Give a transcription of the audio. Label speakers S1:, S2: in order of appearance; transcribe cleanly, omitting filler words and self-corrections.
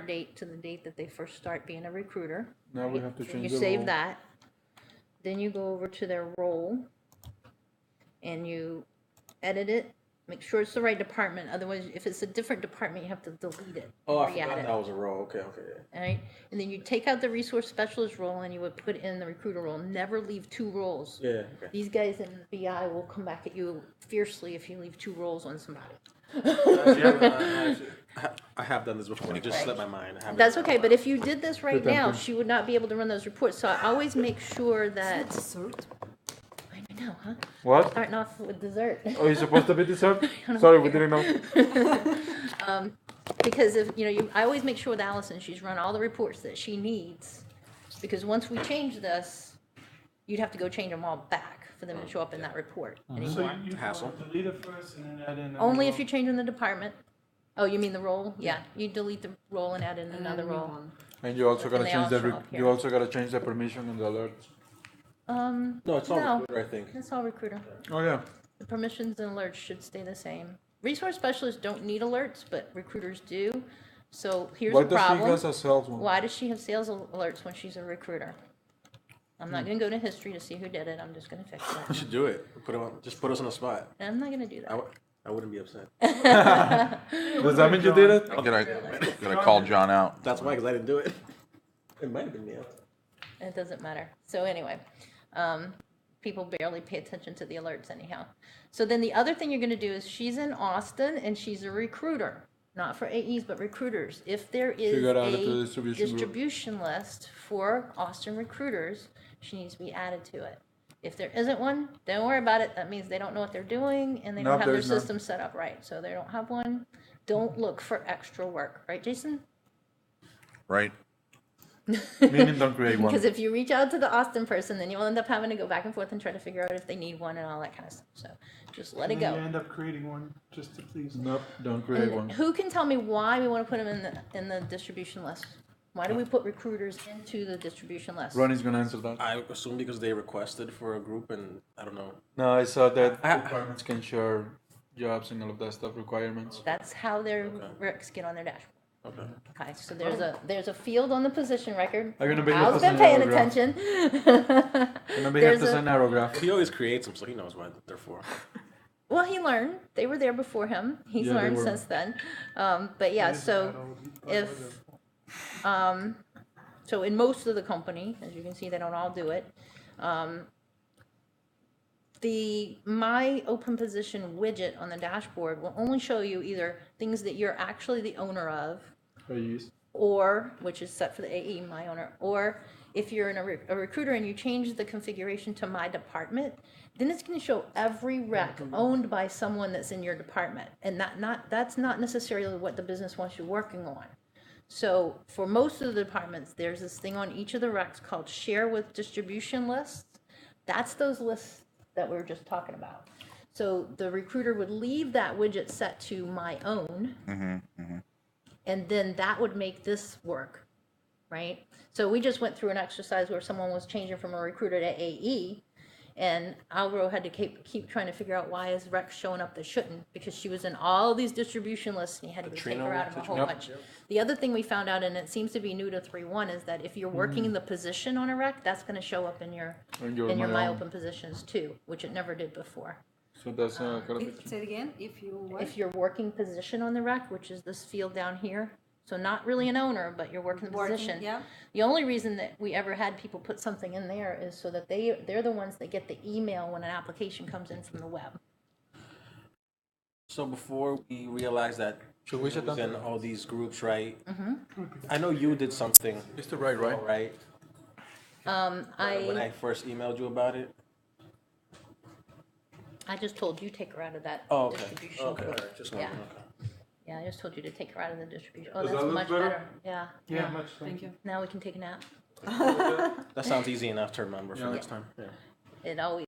S1: date to the date that they first start being a recruiter.
S2: Now we have to
S1: So
S2: change
S1: you
S2: the
S1: save
S2: role.
S1: that. Then you go over to their role and you edit it. Make sure it's the right department. Otherwise, if it's a different department, you have to delete it.
S3: Oh, I
S1: re-add
S3: forgot
S1: it.
S3: that was a role. Okay.
S1: All right, and then you take out the resource specialist role and you would put in the recruiter role. Never leave 2 roles.
S3: Yeah. Okay.
S1: These guys in BI will come back at you fiercely if you leave 2 roles on somebody.
S3: I have done this before. It just slipped my mind. I haven't
S1: That's
S3: done it
S1: okay,
S3: in a
S1: but
S3: while.
S1: if you did this right
S2: Good
S1: now,
S2: thinking.
S1: she would not be able to run those reports. So I always make sure that,
S4: Dessert.
S1: I know, huh?
S2: What?
S1: Starting off with dessert.
S2: Oh, you're supposed to be dessert? Sorry, we didn't know.
S1: Because if, I always make sure with Allison, she's run all the reports that she needs. Because once we change this, you'd have to go change them all back for them to show up in that report
S5: So
S1: anymore.
S5: you
S3: Hassle.
S5: delete it first and then add in.
S1: Only if you're changing the department. Oh, you mean the role? Yeah, you delete the role and add in
S4: And
S1: another
S4: then a new
S1: role.
S4: one.
S2: And you also
S1: And
S2: gotta
S1: they
S2: change
S1: all
S2: the,
S1: show up
S2: you
S1: here.
S2: also gotta change the permission and the alerts.
S3: No, it's all
S1: No.
S3: recruiter, I think.
S1: That's all recruiter.
S2: Oh, yeah.
S1: The permissions and alerts should stay the same. Resource specialists don't need alerts, but recruiters do. So here's
S2: Why
S1: the
S2: does she
S1: problem.
S2: has a sales one?
S1: Why does she have sales alerts when she's a recruiter? I'm not gonna go to history to see who did it, I'm just gonna fix
S3: You
S1: it.
S3: should do it. Just put us on the spot.
S1: And I'm not gonna do that.
S3: I wouldn't be upset.
S2: Does that mean you did it?
S6: Gonna call John out.
S3: That's why, because I didn't do it. It might have been me.
S1: It doesn't matter. So anyway, people barely pay attention to the alerts anyhow. So then the other thing you're gonna do is she's in Austin and she's a recruiter, not for AEs, but recruiters. If there is
S2: got added to the
S1: a
S2: distribution group.
S1: distribution list for Austin recruiters, she needs to be added to it. If there isn't one, don't worry about it. That means they don't know what they're doing and they
S2: No,
S1: don't have their
S2: there's none.
S1: system set up right. So they don't have one. Don't look for extra work, right, Jason?
S6: Right?
S2: Meaning don't create one.
S1: Because if you reach out to the Austin person, then you'll end up having to go back and forth and try to figure out if they need one and all that kind of stuff. So just let it
S5: And then
S1: go.
S5: you end up creating one just to please.
S2: Nope, don't create
S1: And
S2: one.
S1: who can tell me why we want to put them in the distribution list? Why do we put recruiters into the distribution list?
S2: Ronnie's gonna answer that.
S3: I assume because they requested for a group, and I don't know.
S2: No, I saw that
S3: I-
S2: departments can share jobs and all of that stuff, requirements.
S1: That's how their recs get on their dashboard.
S3: Okay.
S1: Okay, so there's a field on the position record.
S2: I'm gonna be
S1: I've
S2: here to
S1: been
S2: send
S1: paying
S2: aerograph.
S1: attention.
S2: Gonna be here
S1: There's
S2: to
S1: a-
S2: send aerograph.
S3: He always creates them, so he knows what they're for.
S1: Well, he learned. They were there before him. He's
S2: Yeah, they
S1: learned
S2: were.
S1: since then. But yeah, so if so in most of the company, as you can see, they don't all do it. The My Open Position widget on the dashboard will only show you either things that you're actually the owner of,
S2: I use.
S1: or, which is set for the AE, my owner, or if you're in a recruiter and you change the configuration to my department, then it's going to show every rec owned by someone that's in your department. And that's not necessarily what the business wants you working on. So for most of the departments, there's this thing on each of the recs called share with distribution lists. That's those lists that we were just talking about. So the recruiter would leave that widget set to my own. And then that would make this work, right? So we just went through an exercise where someone was changing from a recruiter to AE, and Alvaro had to keep trying to figure out why is Rex showing up that shouldn't, because she was in all these distribution lists, and you had to take her out of a whole bunch. The other thing we found out, and it seems to be new to 3.1, is that if you're working in the position on a rec, that's gonna show up in your My Open Positions too, which it never did before.
S2: So that's gotta be.
S4: Say it again, if you what?
S1: If you're working position on the rec, which is this field down here, so not really an owner, but you're working the position.
S4: Yeah.
S1: The only reason that we ever had people put something in there is so that they're the ones that get the email when an application comes in from the web.
S3: So before we realized that
S2: Should we shut down?
S3: in all these groups, right? I know you did something,
S2: It's the right, right?
S3: right? When I
S1: I
S3: first emailed you about it.
S1: just told you take her out of that
S3: Oh, okay.
S1: distribution.
S3: Okay.
S1: group.
S3: All right. Just
S1: Yeah.
S3: wondering. Okay.
S1: Yeah, I just told you to take her out of the distribution. Oh,
S2: Does
S1: that's
S2: that look
S1: much
S2: better?
S1: better. Yeah.
S5: Yeah, much.
S4: Thank you.
S1: Now we can take a nap.
S3: That sounds easy enough to remember for
S2: Yeah.
S3: next time. Yeah.
S1: It always